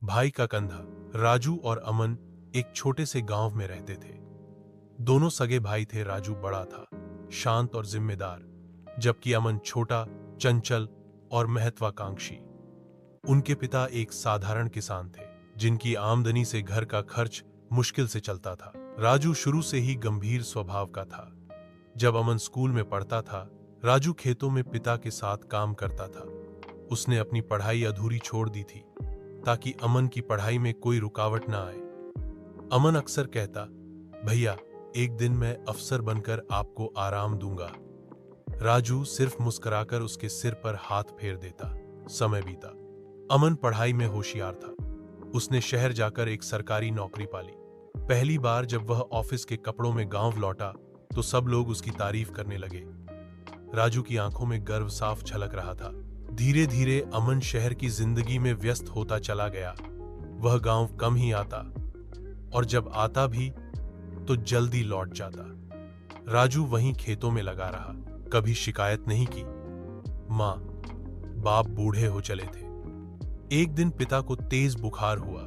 भाई का कंधा राजू और अमन एक छोटे से गांव में रहते थे। दोनों सगे भाई थे। राजू बड़ा था, शांत और जिम्मेदार, जबकि अमन छोटा, चंचल और महत्वाकांक्षी। उनके पिता एक साधारण किसान थे, जिनकी आमदनी से घर का खर्च मुश्किल से चलता था। राजू शुरू से ही गंभीर स्वभाव का था। जब अमन स्कूल में पढ़ता था, राजू खेतों में पिता के साथ काम करता था। उसने अपनी पढ़ाई अधूरी छोड़ दी थी ताकि अमन की पढ़ाई में कोई रुकावट ना आए। अमन अक्सर कहता, भैया, एक दिन मैं अफसर बनकर आपको आराम दूंगा। राजू सिर्फ मुस्कुराकर उसके सिर पर हाथ फेर देता। समय बीता। अमन पढ़ाई में होशियार था। उसने शहर जाकर एक सरकारी नौकरी पाली। पहली बार जब वह ऑफिस के कपड़ों में गांव लौटा तो सब लोग उसकी तारीफ करने लगे। राजू की आंखों में गर्व साफ झलक रहा था। धीरे धीरे अमन शहर की जिंदगी में व्यस्त होता चला गया। वह गांव कम ही आता, और जब आता भी तो जल्दी लौट जाता। राजू वहीं खेतों में लगा रहा, कभी शिकायत नहीं की। माँ बाप बूढ़े हो चले थे। एक दिन पिता को तेज बुखार हुआ।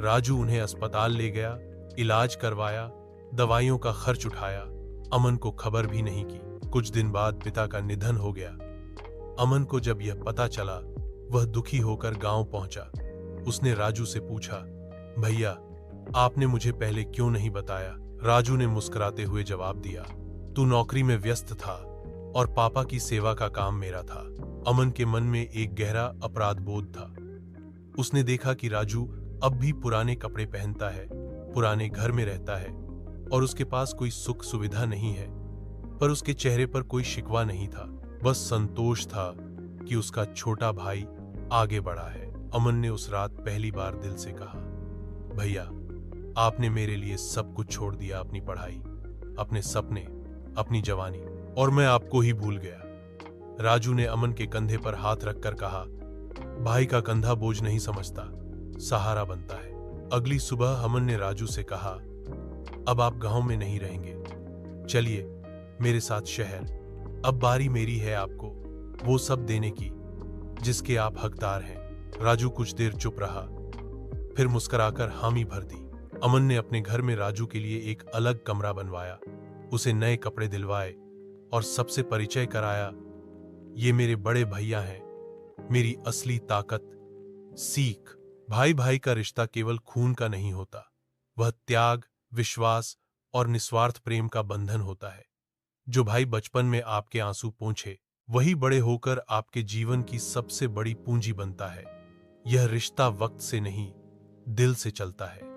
राजू उन्हें अस्पताल ले गया, इलाज करवाया, दवाइयों का खर्च उठाया। अमन को खबर भी नहीं की। कुछ दिन बाद पिता का निधन हो गया। अमन को जब यह पता चला, वह दुखी होकर गांव पहुंचा। उसने राजू से पूछा, भैया, आपने मुझे पहले क्यों नहीं बताया? राजू ने मुस्कुराते हुए जवाब दिया, तू नौकरी में व्यस्त था और पापा की सेवा का काम मेरा था। अमन के मन में एक गहरा अपराध बोध था। उसने देखा कि राजू अब भी पुराने कपड़े पहनता है, पुराने घर में रहता है और उसके पास कोई सुख सुविधा नहीं है, पर उसके चेहरे पर कोई शिकवा नहीं था, बस संतोष था कि उसका छोटा भाई आगे बढ़ा है। अमन ने उस रात पहली बार दिल से कहा, भैया, आपने मेरे लिए सब कुछ छोड़ दिया, अपनी पढ़ाई, अपने सपने, अपनी जवानी, और मैं आपको ही भूल गया। राजू ने अमन के कंधे पर हाथ रखकर कहा, भाई का कंधा बोझ नहीं समझता, सहारा बनता है। अगली सुबह अमन ने राजू से कहा, अब आप गांव में नहीं रहेंगे, चलिए मेरे साथ शहर। अब बारी मेरी है आपको वो सब देने की जिसके आप हकदार हैं। राजू कुछ देर चुप रहा, फिर मुस्कुराकर हामी भर दी। अमन ने अपने घर में राजू के लिए एक अलग कमरा बनवाया, उसे नए कपड़े दिलवाए और सबसे परिचय कराया, ये मेरे बड़े भैया हैं, मेरी असली ताकत। सीख, भाई भाई का रिश्ता केवल खून का नहीं होता, वह त्याग, विश्वास और निस्वार्थ प्रेम का बंधन होता है। जो भाई बचपन में आपके आंसू पोंछे, वही बड़े होकर आपके जीवन की सबसे बड़ी पूंजी बनता है। यह रिश्ता वक्त से नहीं, दिल से चलता है।